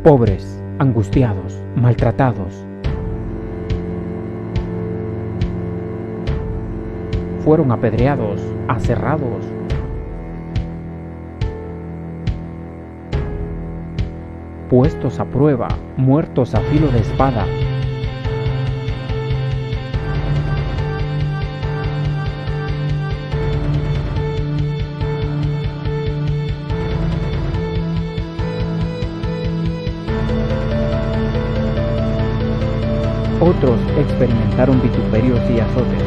pobres, angustiados, maltratados. Fueron apedreados, aserrados. Puestos a prueba, muertos a filo de espada. Otros experimentaron vituperios y azotes.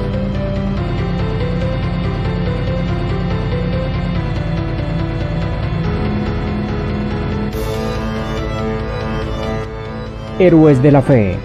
Héroes de la fe.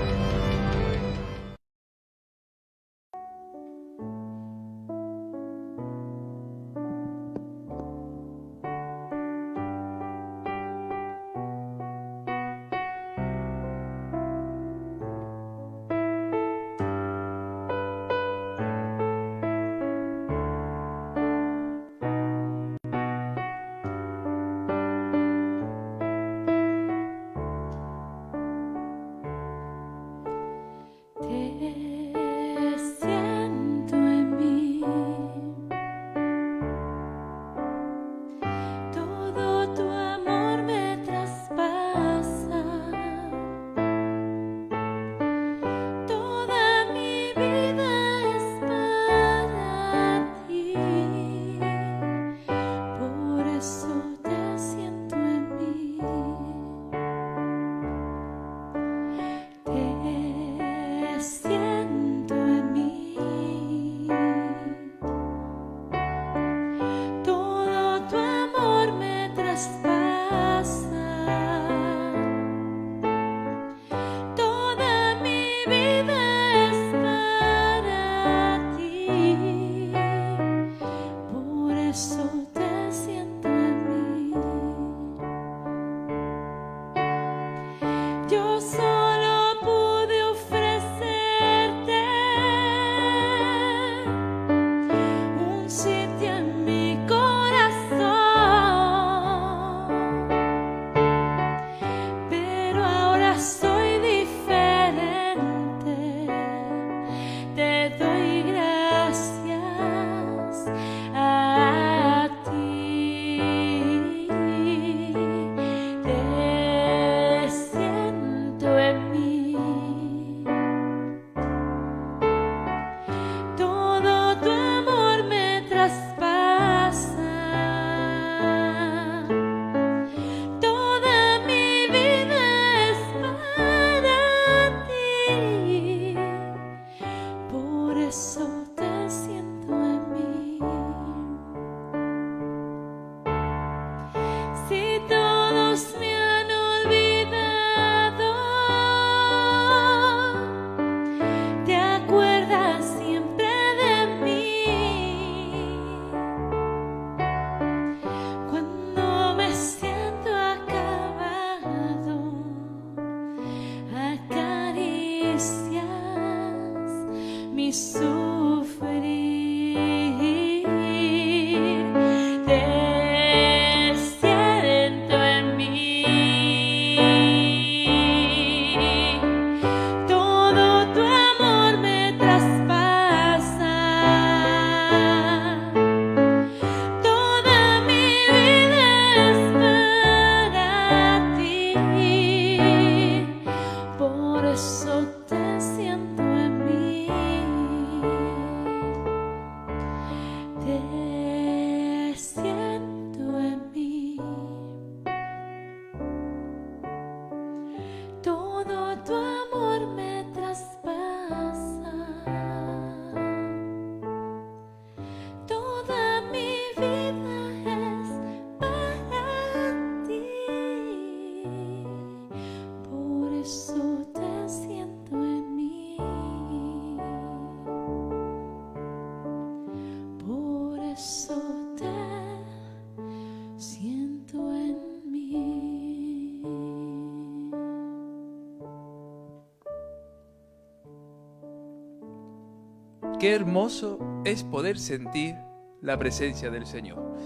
Qué hermoso es poder sentir la presencia del Señor.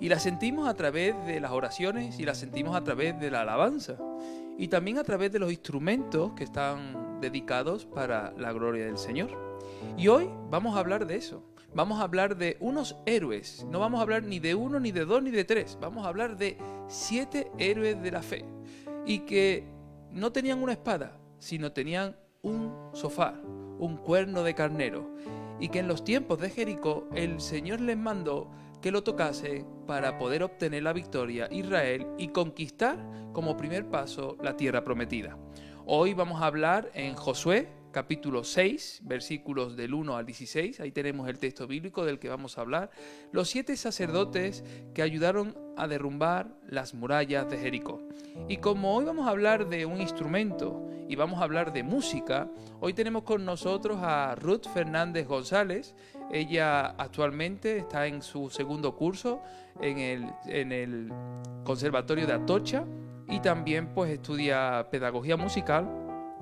Y la sentimos a través de las oraciones y la sentimos a través de la alabanza. Y también a través de los instrumentos que están dedicados para la gloria del Señor. Y hoy vamos a hablar de eso. Vamos a hablar de unos héroes. No vamos a hablar ni de uno, ni de dos, ni de tres. Vamos a hablar de 7 héroes de la fe. Y que no tenían una espada, sino tenían un sofá, un cuerno de carnero. Y que en los tiempos de Jericó el Señor les mandó que lo tocase para poder obtener la victoria Israel y conquistar como primer paso la tierra prometida. Hoy vamos a hablar en Josué, capítulo 6, versículos del 1 al 16, ahí tenemos el texto bíblico del que vamos a hablar, los 7 sacerdotes que ayudaron a derrumbar las murallas de Jericó. Y como hoy vamos a hablar de un instrumento y vamos a hablar de música, hoy tenemos con nosotros a Ruth Fernández González. Ella actualmente está en su segundo curso en el Conservatorio de Atocha y también pues estudia pedagogía musical,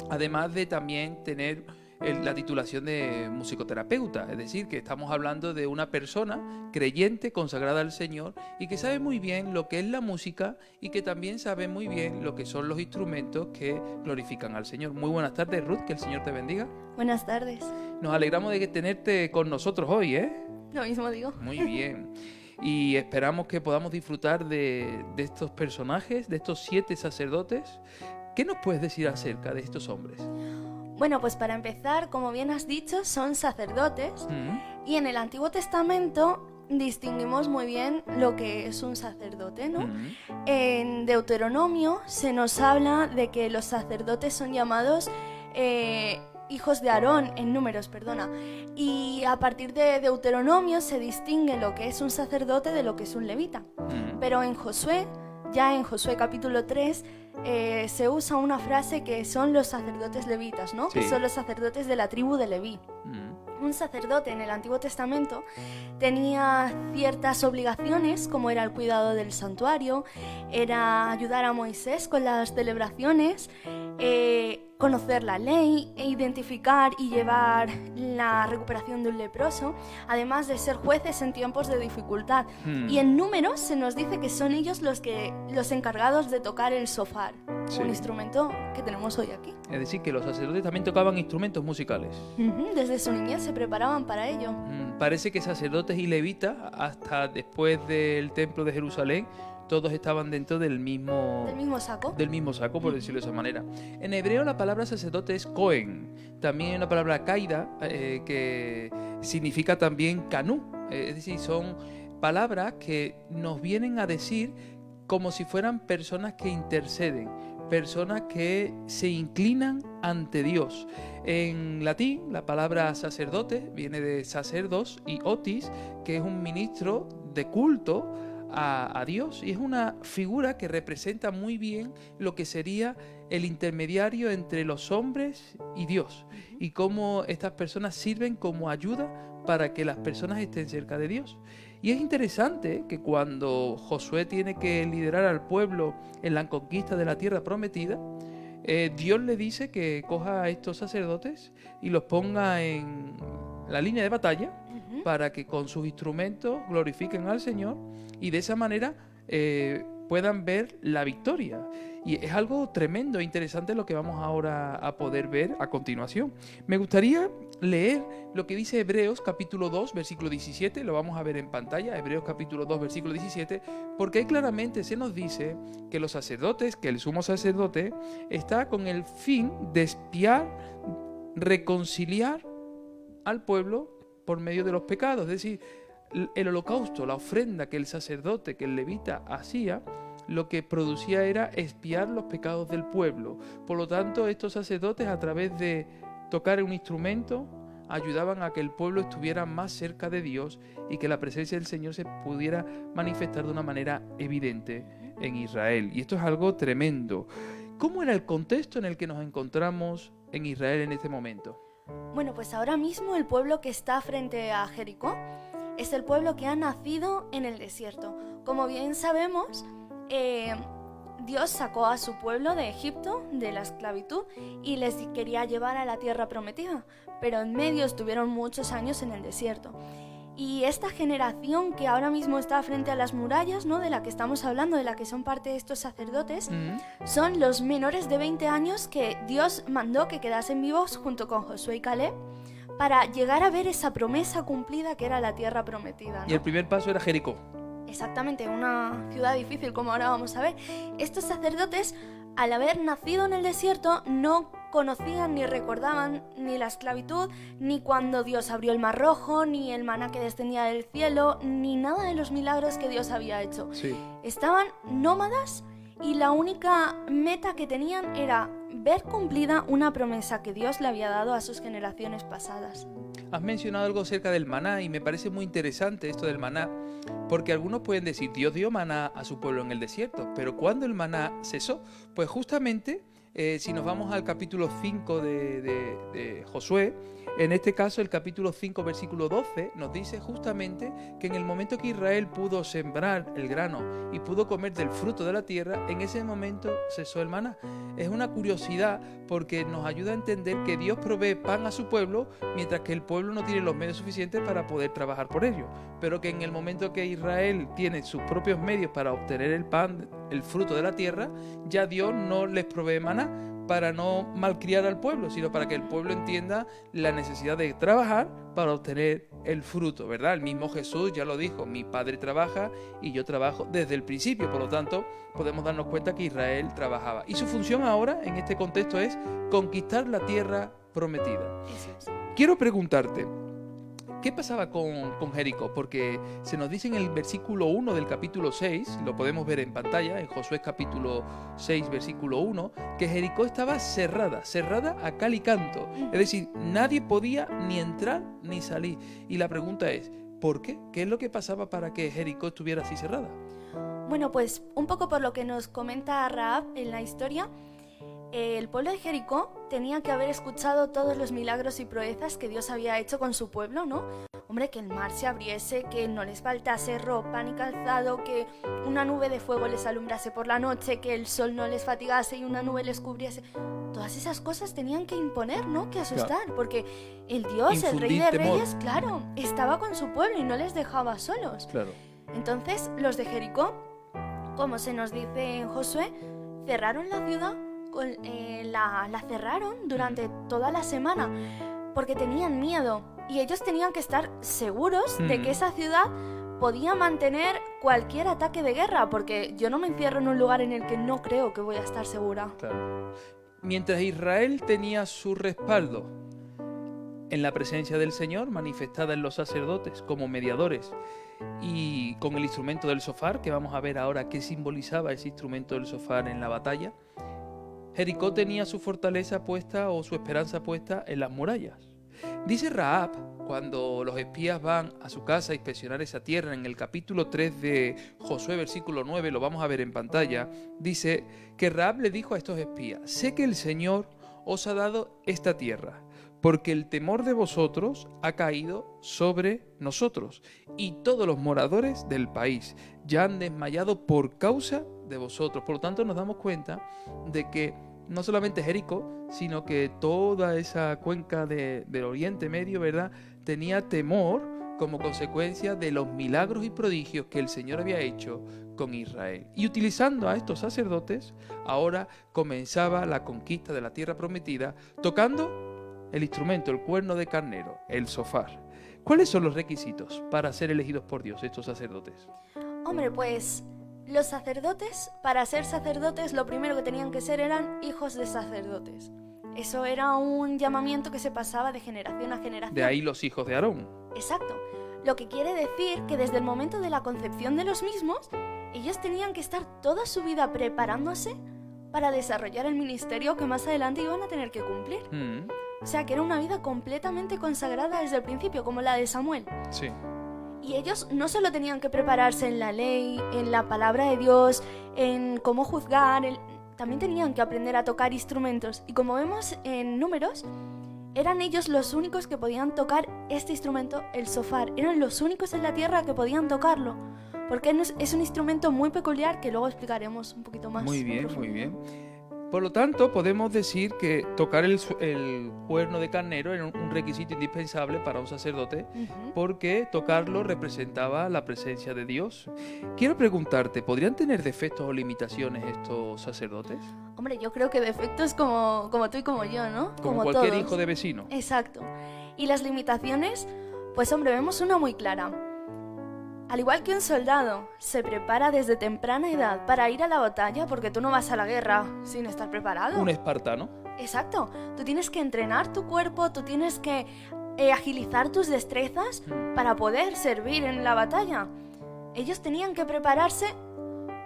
además de también tener la titulación de musicoterapeuta, es decir, que estamos hablando de una persona creyente, consagrada al Señor y que sabe muy bien lo que es la música y que también sabe muy bien lo que son los instrumentos que glorifican al Señor. Muy buenas tardes, Ruth, que el Señor te bendiga. Buenas tardes. Nos alegramos de tenerte con nosotros hoy, ¿eh? Lo mismo digo. Muy bien. Y esperamos que podamos disfrutar de estos personajes, de estos 7 sacerdotes. ¿Qué nos puedes decir acerca de estos hombres? Bueno, pues para empezar, como bien has dicho, son sacerdotes y en el Antiguo Testamento distinguimos muy bien lo que es un sacerdote, ¿no? En Deuteronomio se nos habla de que los sacerdotes son llamados hijos de Aarón, en Números, perdona. Y a partir de Deuteronomio se distingue lo que es un sacerdote de lo que es un levita. Pero en Josué, ya en Josué capítulo 3, se usa una frase que son los sacerdotes levitas, ¿no? Sí. Que son los sacerdotes de la tribu de Leví. Un sacerdote en el Antiguo Testamento tenía ciertas obligaciones, como era el cuidado del santuario, era ayudar a Moisés con las celebraciones, conocer la ley, e identificar y llevar la recuperación de un leproso, además de ser jueces en tiempos de dificultad. Y en Números se nos dice que son ellos los encargados de tocar el sofar, Sí. un instrumento que tenemos hoy aquí. Es decir, que los sacerdotes también tocaban instrumentos musicales. Desde su niñez se preparaban para ello. Parece que sacerdotes y levitas, hasta después del templo de Jerusalén, todos estaban dentro del mismo saco. Del mismo saco, por decirlo de esa manera. En hebreo la palabra sacerdote es Cohen. También hay una palabra caída que significa también canú. Es decir, son palabras que nos vienen a decir como si fueran personas que interceden, personas que se inclinan ante Dios. En latín, la palabra sacerdote viene de sacerdos y otis, que es un ministro de culto a Dios, y es una figura que representa muy bien lo que sería el intermediario entre los hombres y Dios, y cómo estas personas sirven como ayuda para que las personas estén cerca de Dios. Y es interesante que cuando Josué tiene que liderar al pueblo en la conquista de la tierra prometida, Dios le dice que coja a estos sacerdotes y los ponga en la línea de batalla para que con sus instrumentos glorifiquen al Señor y de esa manera puedan ver la victoria. Y es algo tremendo e interesante lo que vamos ahora a poder ver a continuación. Me gustaría leer lo que dice Hebreos capítulo 2, versículo 17, lo vamos a ver en pantalla, Hebreos capítulo 2, versículo 17, porque ahí claramente se nos dice que los sacerdotes, que el sumo sacerdote está con el fin de expiar, reconciliar al pueblo por medio de los pecados. Es decir, el holocausto, la ofrenda que el sacerdote, que el levita hacía, lo que producía era expiar los pecados del pueblo. Por lo tanto, estos sacerdotes, a través de tocar un instrumento, ayudaban a que el pueblo estuviera más cerca de Dios y que la presencia del Señor se pudiera manifestar de una manera evidente en Israel. Y esto es algo tremendo. ¿Cómo era el contexto en el que nos encontramos en Israel en este momento? Bueno, pues ahora mismo el pueblo que está frente a Jericó es el pueblo que ha nacido en el desierto. Como bien sabemos, Dios sacó a su pueblo de Egipto, de la esclavitud, y les quería llevar a la tierra prometida, pero en medio estuvieron muchos años en el desierto. Y esta generación que ahora mismo está frente a las murallas, ¿no?, de la que estamos hablando, de la que son parte de estos sacerdotes, son los menores de 20 años que Dios mandó que quedasen vivos junto con Josué y Caleb para llegar a ver esa promesa cumplida que era la tierra prometida, ¿no? Y el primer paso era Jericó. Exactamente, una ciudad difícil, como ahora vamos a ver. Estos sacerdotes, al haber nacido en el desierto, no conocían ni recordaban ni la esclavitud, ni cuando Dios abrió el Mar Rojo, ni el maná que descendía del cielo, ni nada de los milagros que Dios había hecho. Sí. Estaban nómadas y la única meta que tenían era ver cumplida una promesa que Dios le había dado a sus generaciones pasadas. Has mencionado algo acerca del maná y me parece muy interesante esto del maná, porque algunos pueden decir, Dios dio maná a su pueblo en el desierto, pero ¿cuándo el maná cesó? Pues justamente, si nos vamos al capítulo 5 de Josué, en este caso el capítulo 5 versículo 12 nos dice justamente que en el momento que Israel pudo sembrar el grano y pudo comer del fruto de la tierra, en ese momento cesó el maná. Es una curiosidad porque nos ayuda a entender que Dios provee pan a su pueblo mientras que el pueblo no tiene los medios suficientes para poder trabajar por ello, pero que en el momento que Israel tiene sus propios medios para obtener el pan, el fruto de la tierra, ya Dios no les provee maná para no malcriar al pueblo, sino para que el pueblo entienda la necesidad de trabajar para obtener el fruto, ¿verdad? El mismo Jesús ya lo dijo, mi Padre trabaja y yo trabajo desde el principio, por lo tanto podemos darnos cuenta que Israel trabajaba. Y su función ahora, en este contexto, es conquistar la tierra prometida. Eso es. Quiero preguntarte, ¿qué pasaba con Jericó? Porque se nos dice en el versículo 1 del capítulo 6, lo podemos ver en pantalla, en Josué capítulo 6, versículo 1, que Jericó estaba cerrada a cal y canto. Es decir, nadie podía ni entrar ni salir. Y la pregunta es, ¿por qué? ¿Qué es lo que pasaba para que Jericó estuviera así cerrada? Bueno, pues un poco por lo que nos comenta Rahab en la historia, el pueblo de Jericó tenía que haber escuchado todos los milagros y proezas que Dios había hecho con su pueblo, ¿no? Hombre, que el mar se abriese, que no les faltase ropa ni calzado, que una nube de fuego les alumbrase por la noche, que el sol no les fatigase y una nube les cubriese. Todas esas cosas tenían que imponer, ¿no? Que asustar, claro. Porque el Dios, el Rey de Reyes, claro, estaba con su pueblo y no les dejaba solos. Claro. Entonces, los de Jericó, como se nos dice en Josué, cerraron la ciudad. La cerraron durante toda la semana porque tenían miedo y ellos tenían que estar seguros de que esa ciudad podía mantener cualquier ataque de guerra, porque yo no me encierro en un lugar en el que no creo que voy a estar segura. Claro. Mientras Israel tenía su respaldo en la presencia del Señor, manifestada en los sacerdotes como mediadores y con el instrumento del shofar, que vamos a ver ahora qué simbolizaba ese instrumento del shofar en la batalla, Jericó tenía su fortaleza puesta o su esperanza puesta en las murallas. Dice Rahab, cuando los espías van a su casa a inspeccionar esa tierra, en el capítulo 3 de Josué, versículo 9, lo vamos a ver en pantalla, dice que Rahab le dijo a estos espías, sé que el Señor os ha dado esta tierra, porque el temor de vosotros ha caído sobre nosotros, y todos los moradores del país ya han desmayado por causa de vosotros. Por lo tanto, nos damos cuenta de que no solamente Jericó, sino que toda esa cuenca del Oriente Medio, ¿verdad?, tenía temor como consecuencia de los milagros y prodigios que el Señor había hecho con Israel. Y utilizando a estos sacerdotes, ahora comenzaba la conquista de la tierra prometida, tocando el instrumento, el cuerno de carnero, el shofar. ¿Cuáles son los requisitos para ser elegidos por Dios estos sacerdotes? Hombre, pues los sacerdotes, para ser sacerdotes, lo primero que tenían que ser eran hijos de sacerdotes. Eso era un llamamiento que se pasaba de generación a generación. De ahí los hijos de Aarón. Exacto. Lo que quiere decir que desde el momento de la concepción de los mismos, ellos tenían que estar toda su vida preparándose para desarrollar el ministerio que más adelante iban a tener que cumplir. O sea, que era una vida completamente consagrada desde el principio, como la de Samuel. Sí. Y ellos no solo tenían que prepararse en la ley, en la palabra de Dios, en cómo juzgar, también tenían que aprender a tocar instrumentos. Y como vemos en Números, eran ellos los únicos que podían tocar este instrumento, el shofar. Eran los únicos en la tierra que podían tocarlo, porque es un instrumento muy peculiar que luego explicaremos un poquito más. Muy bien, muy bien. Por lo tanto, podemos decir que tocar el cuerno de carnero era un requisito indispensable para un sacerdote, porque tocarlo representaba la presencia de Dios. Quiero preguntarte, ¿podrían tener defectos o limitaciones estos sacerdotes? Hombre, yo creo que defectos como tú y como yo, ¿no? Como cualquier todos. hijo de vecino. Exacto. Y las limitaciones, pues hombre, vemos una muy clara. Al igual que un soldado se prepara desde temprana edad para ir a la batalla, porque tú no vas a la guerra sin estar preparado. Un espartano. Exacto. Tú tienes que entrenar tu cuerpo, tú tienes que agilizar tus destrezas para poder servir en la batalla. Ellos tenían que prepararse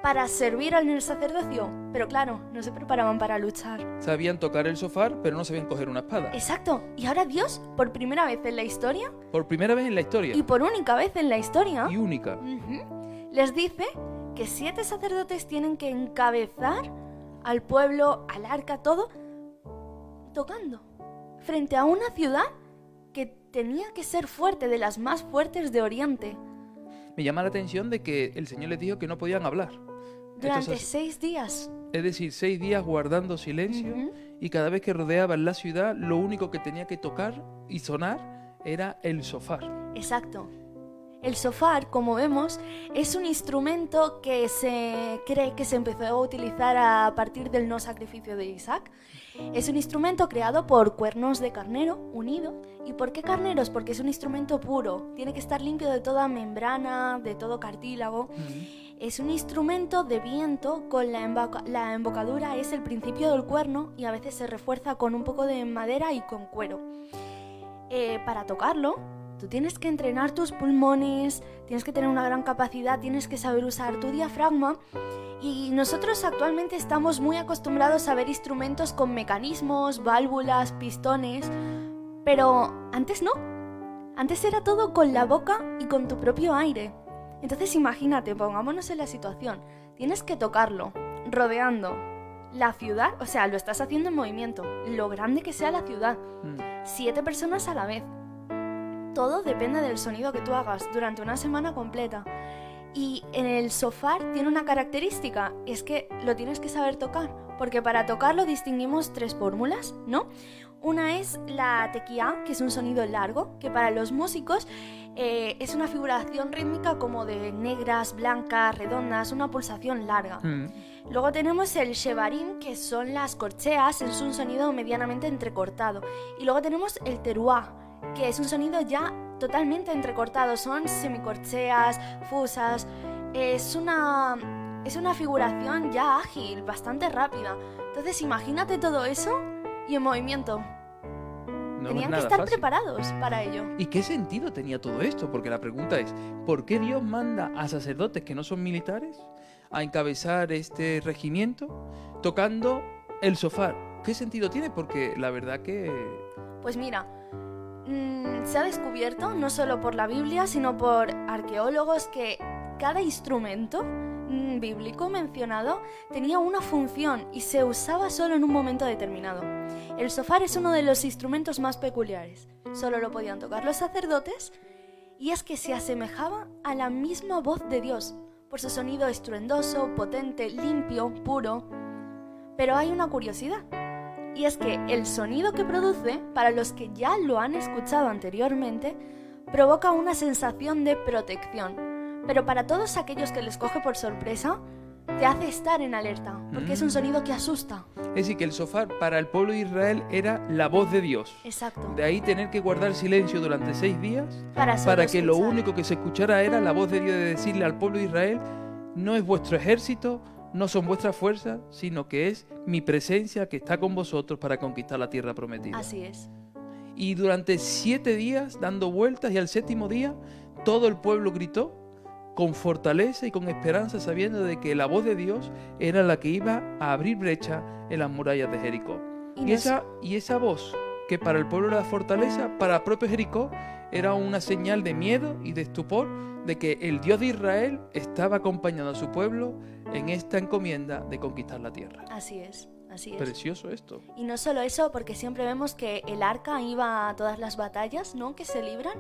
para servir en el sacerdocio, pero claro, no se preparaban para luchar. Sabían tocar el shofar, pero no sabían coger una espada. Exacto. Y ahora Dios, por primera vez en la historia, Por primera vez en la historia. y por única vez en la historia, Y única. les dice que 7 sacerdotes tienen que encabezar al pueblo, al arca, todo, tocando, frente a una ciudad que tenía que ser fuerte, de las más fuertes de Oriente, Me llama la atención de que el Señor les dijo que no podían hablar. durante Estos 6 días. Es decir, 6 días guardando silencio, y cada vez que rodeaban la ciudad, lo único que tenía que tocar y sonar era el shofar. Exacto. El shofar, como vemos, es un instrumento que se cree que se empezó a utilizar a partir del no sacrificio de Isaac. Es un instrumento creado por cuernos de carnero unido. ¿Y por qué carneros? Porque es un instrumento puro. Tiene que estar limpio de toda membrana, de todo cartílago. Es un instrumento de viento con la embocadura, es el principio del cuerno y a veces se refuerza con un poco de madera y con cuero. Para tocarlo, tú tienes que entrenar tus pulmones, tienes que tener una gran capacidad, tienes que saber usar tu diafragma. Y nosotros actualmente estamos muy acostumbrados a ver instrumentos con mecanismos, válvulas, pistones, pero antes no. Antes era todo con la boca y con tu propio aire. Entonces imagínate, pongámonos en la situación, tienes que tocarlo, rodeando la ciudad, o sea, lo estás haciendo en movimiento, lo grande que sea la ciudad, 7 personas a la vez. Todo depende del sonido que tú hagas durante una semana completa. Y en el shofar tiene una característica, es que lo tienes que saber tocar, porque para tocarlo distinguimos 3 fórmulas, ¿no? Una es la tequía, que es un sonido largo, que para los músicos es una figuración rítmica como de negras, blancas, redondas, una pulsación larga. Luego tenemos el shevarim, que son las corcheas, es un sonido medianamente entrecortado. Y luego tenemos el teruá, que es un sonido ya totalmente entrecortado, son semicorcheas, fusas, es una figuración ya ágil, bastante rápida. Entonces imagínate todo eso y en movimiento. No Tenían es que nada estar fácil. preparados para ello. ¿Y qué sentido tenía todo esto? Porque la pregunta es, ¿por qué Dios manda a sacerdotes que no son militares a encabezar este regimiento tocando el shofar? ¿Qué sentido tiene? Porque la verdad que... Pues mira, se ha descubierto, no solo por la Biblia, sino por arqueólogos, que cada instrumento bíblico mencionado tenía una función y se usaba solo en un momento determinado. El shofar es uno de los instrumentos más peculiares. Solo lo podían tocar los sacerdotes, y es que se asemejaba a la misma voz de Dios, por su sonido estruendoso, potente, limpio, puro. Pero hay una curiosidad, y es que el sonido que produce, para los que ya lo han escuchado anteriormente, provoca una sensación de protección. Pero para todos aquellos que les coge por sorpresa, te hace estar en alerta, porque es un sonido que asusta. Es decir, que el shofar para el pueblo de Israel era la voz de Dios. Exacto. De ahí tener que guardar silencio durante 6 días Para que lo escuchar. único que se escuchara era la voz de Dios, de decirle al pueblo de Israel: no es vuestro ejército, no son vuestras fuerzas, sino que es mi presencia que está con vosotros para conquistar la tierra prometida. Así es. Y durante 7 días dando vueltas, y al 7º día todo el pueblo gritó con fortaleza y con esperanza, sabiendo de que la voz de Dios era la que iba a abrir brecha en las murallas de Jericó. Y esa voz, que para el pueblo era fortaleza, para el propio Jericó era una señal de miedo y de estupor, de que el Dios de Israel estaba acompañando a su pueblo en esta encomienda de conquistar la tierra. Así es. Así es. Precioso esto. Y no solo eso, porque siempre vemos que el arca iba a todas las batallas, ¿no?, que se libran.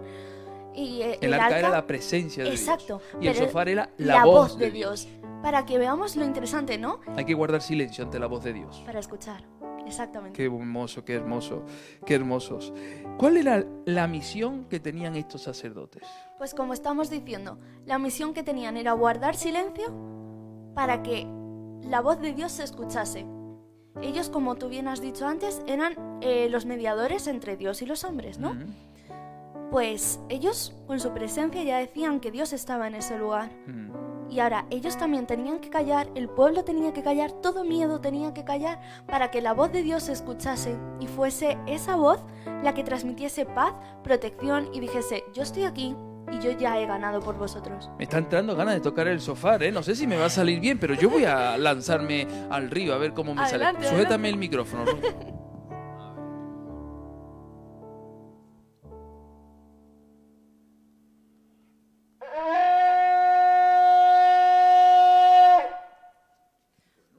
Y El arca era la presencia de Exacto, Dios. Y el pero shofar era la voz de Dios. para que veamos lo interesante, ¿no? Hay que guardar silencio ante la voz de Dios. Para escuchar, exactamente. Qué hermoso, qué hermoso, qué hermosos. ¿Cuál era la misión que tenían estos sacerdotes? Pues como estamos diciendo, la misión que tenían era guardar silencio para que la voz de Dios se escuchase. Ellos, como tú bien has dicho antes, eran los mediadores entre Dios y los hombres, ¿no? Pues ellos, con su presencia, ya decían que Dios estaba en ese lugar. Y ahora, ellos también tenían que callar, el pueblo tenía que callar, todo miedo tenía que callar para que la voz de Dios se escuchase y fuese esa voz la que transmitiese paz, protección y dijese, yo estoy aquí y yo ya he ganado por vosotros. Me está entrando ganas de tocar el sofá, ¿eh? No sé si me va a salir bien, pero yo voy a lanzarme al río a ver cómo me sale. Sujétame el micrófono, Ruth.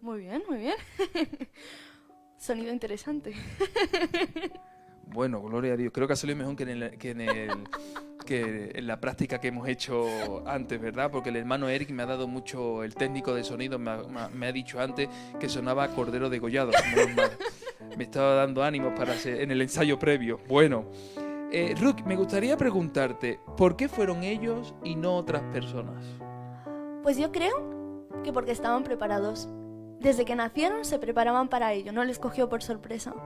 Muy bien, muy bien. Sonido interesante. Bueno, gloria a Dios. Creo que ha salido mejor que en la práctica que hemos hecho antes, ¿verdad? Porque el hermano Eric me ha dado mucho, el técnico de sonido me ha dicho antes que sonaba cordero degollado. Me estaba dando ánimos para en el ensayo previo. Bueno, Ruth, me gustaría preguntarte, ¿por qué fueron ellos y no otras personas? Pues yo creo que porque estaban preparados. Desde que nacieron se preparaban para ello, no les cogió por sorpresa.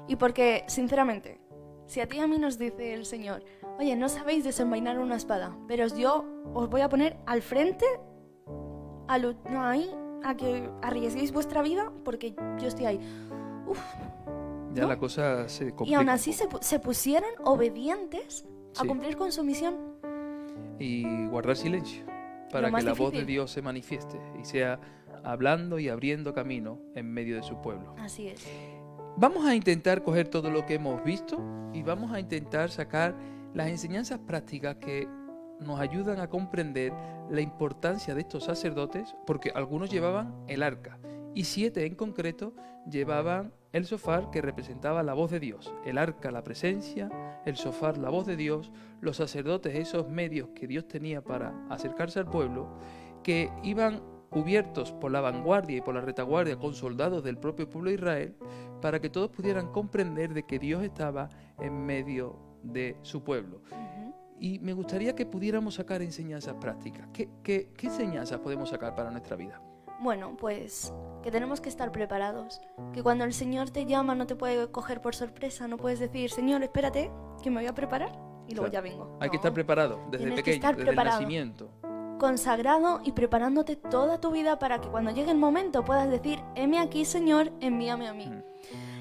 Y porque, sinceramente, si a ti y a mí nos dice el Señor, oye, no sabéis desenvainar una espada, pero yo os voy a poner al frente, a que arriesguéis vuestra vida, porque yo estoy ahí. Uf, ya, ¿no? La cosa se complica. Y aún así se pusieron obedientes a cumplir con su misión. Y guardar silencio, para que la voz de Dios se manifieste y sea hablando y abriendo camino en medio de su pueblo. Así es. Vamos a intentar coger todo lo que hemos visto y vamos a intentar sacar las enseñanzas prácticas que nos ayudan a comprender la importancia de estos sacerdotes, porque algunos llevaban el arca y 7 en concreto llevaban el shofar, que representaba la voz de Dios. El arca, la presencia, el shofar, la voz de Dios, los sacerdotes, esos medios que Dios tenía para acercarse al pueblo, que iban cubiertos por la vanguardia y por la retaguardia con soldados del propio pueblo de Israel, para que todos pudieran comprender de que Dios estaba en medio de su pueblo. Y me gustaría que pudiéramos sacar enseñanzas prácticas. ¿Qué enseñanzas podemos sacar para nuestra vida? Bueno, pues que tenemos que estar preparados, que cuando el Señor te llama no te puede coger por sorpresa, no puedes decir, Señor, espérate, que me voy a preparar y luego ya vengo. Hay que estar preparado desde pequeño, desde el nacimiento. Consagrado y preparándote toda tu vida para que cuando llegue el momento puedas decir, heme aquí, Señor, envíame a mí.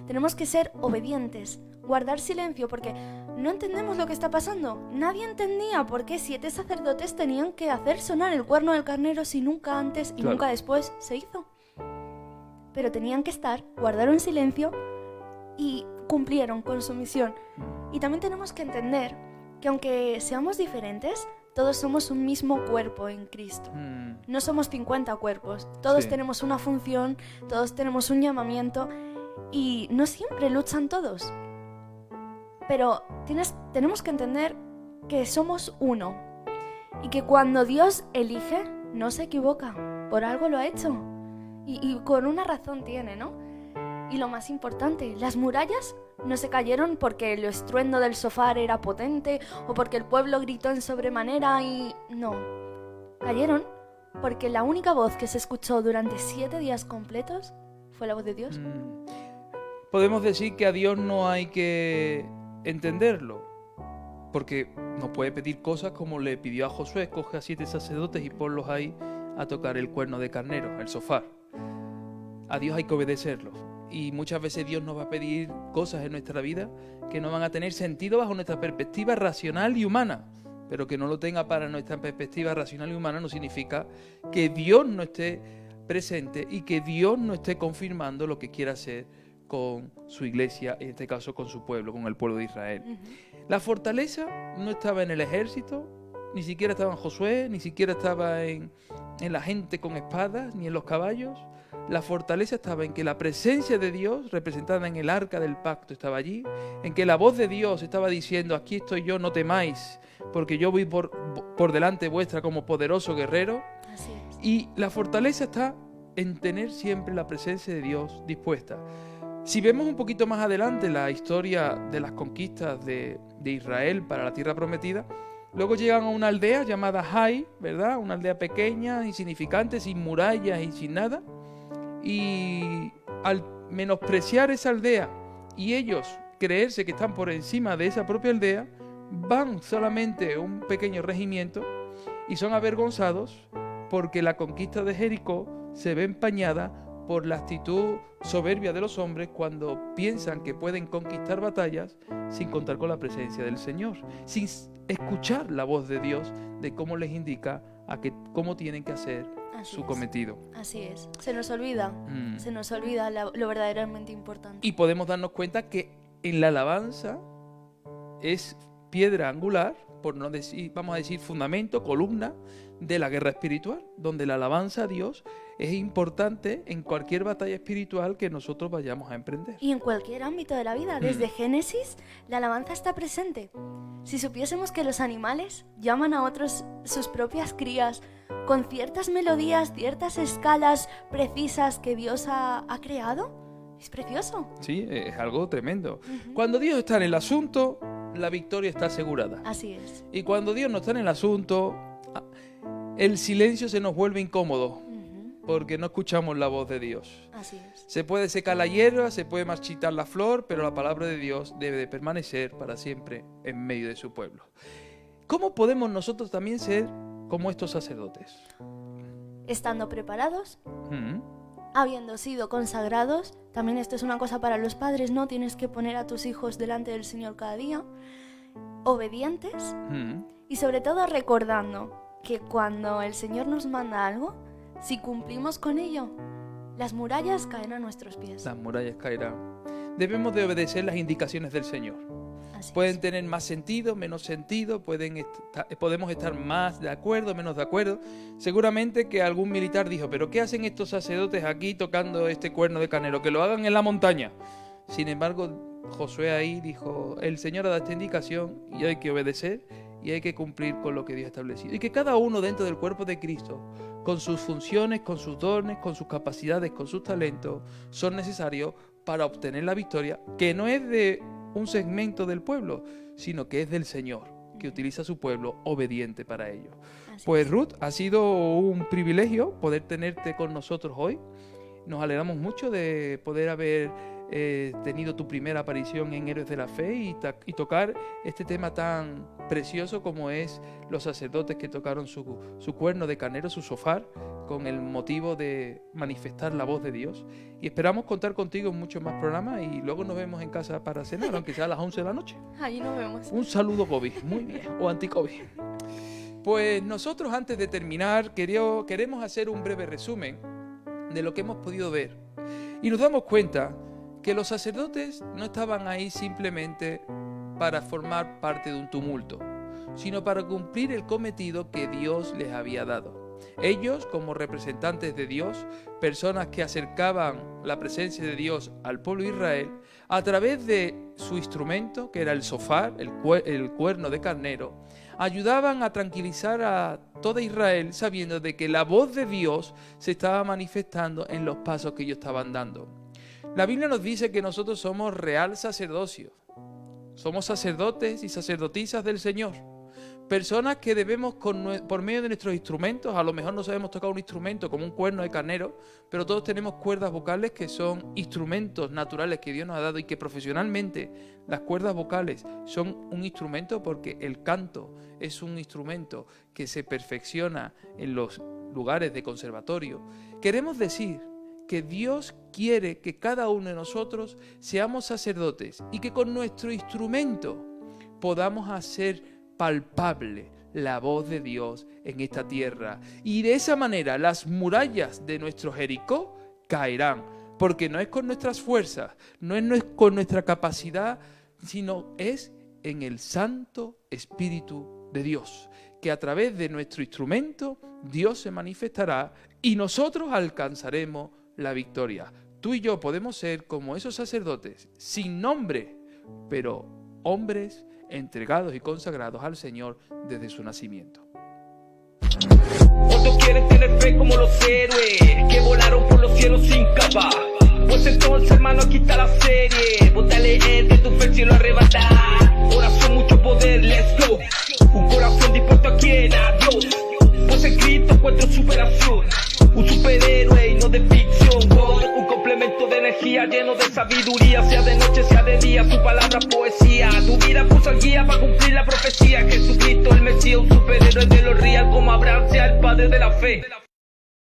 Tenemos que ser obedientes, guardar silencio, porque no entendemos lo que está pasando. Nadie entendía por qué 7 sacerdotes tenían que hacer sonar el cuerno del carnero si nunca antes y nunca después se hizo. Pero tenían que estar, guardaron silencio y cumplieron con su misión. Y también tenemos que entender que aunque seamos diferentes, todos somos un mismo cuerpo en Cristo. No somos 50 cuerpos. Todos tenemos una función, todos tenemos un llamamiento y no siempre luchan todos. Pero tenemos que entender que somos uno y que cuando Dios elige, no se equivoca. Por algo lo ha hecho. Y con una razón tiene, ¿no? Y lo más importante, las murallas no se cayeron porque el estruendo del shofar era potente o porque el pueblo gritó en sobremanera y... No, cayeron porque la única voz que se escuchó durante 7 días completos fue la voz de Dios. Podemos decir que a Dios no hay que entenderlo, porque nos puede pedir cosas como le pidió a Josué: coge a 7 sacerdotes y ponlos ahí a tocar el cuerno de carnero, el shofar. A Dios hay que obedecerlo. Y muchas veces Dios nos va a pedir cosas en nuestra vida que no van a tener sentido bajo nuestra perspectiva racional y humana. Pero que no lo tenga para nuestra perspectiva racional y humana no significa que Dios no esté presente y que Dios no esté confirmando lo que quiere hacer con su iglesia, en este caso con su pueblo, con el pueblo de Israel. La fortaleza no estaba en el ejército, ni siquiera estaba en Josué, ni siquiera estaba en la gente con espadas, ni en los caballos. La fortaleza estaba en que la presencia de Dios, representada en el arca del pacto, estaba allí, en que la voz de Dios estaba diciendo: aquí estoy yo, no temáis, porque yo voy por delante vuestra como poderoso guerrero. Así es. Y la fortaleza está en tener siempre la presencia de Dios dispuesta. Si vemos un poquito más adelante la historia de las conquistas de Israel para la tierra prometida, luego llegan a una aldea llamada Hai, ¿verdad? Una aldea pequeña, insignificante, sin murallas y sin nada. Y al menospreciar esa aldea y ellos creerse que están por encima de esa propia aldea, van solamente un pequeño regimiento y son avergonzados porque la conquista de Jericó se ve empañada por la actitud soberbia de los hombres cuando piensan que pueden conquistar batallas sin contar con la presencia del Señor, sin escuchar la voz de Dios de cómo les indica cómo tienen que hacer su cometido. Así es. Se nos olvida lo verdaderamente importante. Y podemos darnos cuenta que en la alabanza es piedra angular, por no decir, vamos a decir fundamento, columna de la guerra espiritual, donde la alabanza a Dios es importante en cualquier batalla espiritual que nosotros vayamos a emprender. Y en cualquier ámbito de la vida, desde Génesis, la alabanza está presente. Si supiésemos que los animales llaman a otros sus propias crías con ciertas melodías, ciertas escalas precisas que Dios ha creado, es precioso. Sí, es algo tremendo. Cuando Dios está en el asunto, la victoria está asegurada. Así es. Y cuando Dios no está en el asunto, el silencio se nos vuelve incómodo, porque no escuchamos la voz de Dios. Así es. Se puede secar la hierba, se puede marchitar la flor, pero la palabra de Dios debe de permanecer para siempre en medio de su pueblo. ¿Cómo podemos nosotros también ser como estos sacerdotes? Estando preparados, habiendo sido consagrados. También esto es una cosa para los padres, ¿no? Tienes que poner a tus hijos delante del Señor cada día, obedientes, y sobre todo recordando que cuando el Señor nos manda algo, si cumplimos con ello, las murallas caen a nuestros pies. Las murallas caerán. Debemos de obedecer las indicaciones del Señor. Pueden tener más sentido, menos sentido, podemos estar más de acuerdo, menos de acuerdo. Seguramente que algún militar dijo, ¿pero qué hacen estos sacerdotes aquí tocando este cuerno de carnero? Que lo hagan en la montaña. Sin embargo, Josué ahí dijo, el Señor ha dado esta indicación y hay que obedecer y hay que cumplir con lo que Dios ha establecido. Y que cada uno dentro del cuerpo de Cristo, con sus funciones, con sus dones, con sus capacidades, con sus talentos, son necesarios para obtener la victoria, que no es de un segmento del pueblo, sino que es del Señor, que utiliza a su pueblo obediente para ello. Pues Ruth, ha sido un privilegio poder tenerte con nosotros hoy. Nos alegramos mucho de poder haber tenido tu primera aparición en Héroes de la Fe y tocar este tema tan precioso como es los sacerdotes que tocaron su cuerno de carnero, su shofar, con el motivo de manifestar la voz de Dios. Y esperamos contar contigo en muchos más programas y luego nos vemos en casa para cenar, aunque sea a las 11 de la noche. Allí nos vemos. Un saludo COVID, muy bien, o anti-COVID. Pues nosotros antes de terminar queremos hacer un breve resumen de lo que hemos podido ver. Y nos damos cuenta que los sacerdotes no estaban ahí simplemente para formar parte de un tumulto, sino para cumplir el cometido que Dios les había dado. Ellos, como representantes de Dios, personas que acercaban la presencia de Dios al pueblo de Israel, a través de su instrumento, que era el shofar, el cuerno de carnero, ayudaban a tranquilizar a toda Israel sabiendo de que la voz de Dios se estaba manifestando en los pasos que ellos estaban dando. La Biblia nos dice que nosotros somos real sacerdocio, somos sacerdotes y sacerdotisas del Señor, personas que debemos por medio de nuestros instrumentos, a lo mejor no sabemos tocar un instrumento como un cuerno de carnero, pero todos tenemos cuerdas vocales que son instrumentos naturales que Dios nos ha dado y que profesionalmente las cuerdas vocales son un instrumento porque el canto es un instrumento que se perfecciona en los lugares de conservatorio. Queremos decir que Dios quiere que cada uno de nosotros seamos sacerdotes y que con nuestro instrumento podamos hacer palpable la voz de Dios en esta tierra. Y de esa manera las murallas de nuestro Jericó caerán, porque no es con nuestras fuerzas, no es con nuestra capacidad, sino es en el Santo Espíritu de Dios, que a través de nuestro instrumento Dios se manifestará y nosotros alcanzaremos la victoria. Tú y yo podemos ser como esos sacerdotes, sin nombre, pero hombres entregados y consagrados al Señor desde su nacimiento. ¿Cuántos quieren tener fe como los héroes que volaron por los cielos sin capa? Pues entonces, hermano, aquí está la serie. Vos dale que tu fe el cielo arrebata. Oración, mucho poder, let's go. Un corazón dispuesto a quien, a Dios. Pues en Cristo encuentro superación. Un superhéroe y no de ficción, God. Un complemento de energía lleno de sabiduría. Sea de noche, sea de día, su palabra poesía. Tu vida puso al guía para cumplir la profecía. Jesucristo el Mesías, un superhéroe de los real, como Abraham sea el padre de la fe.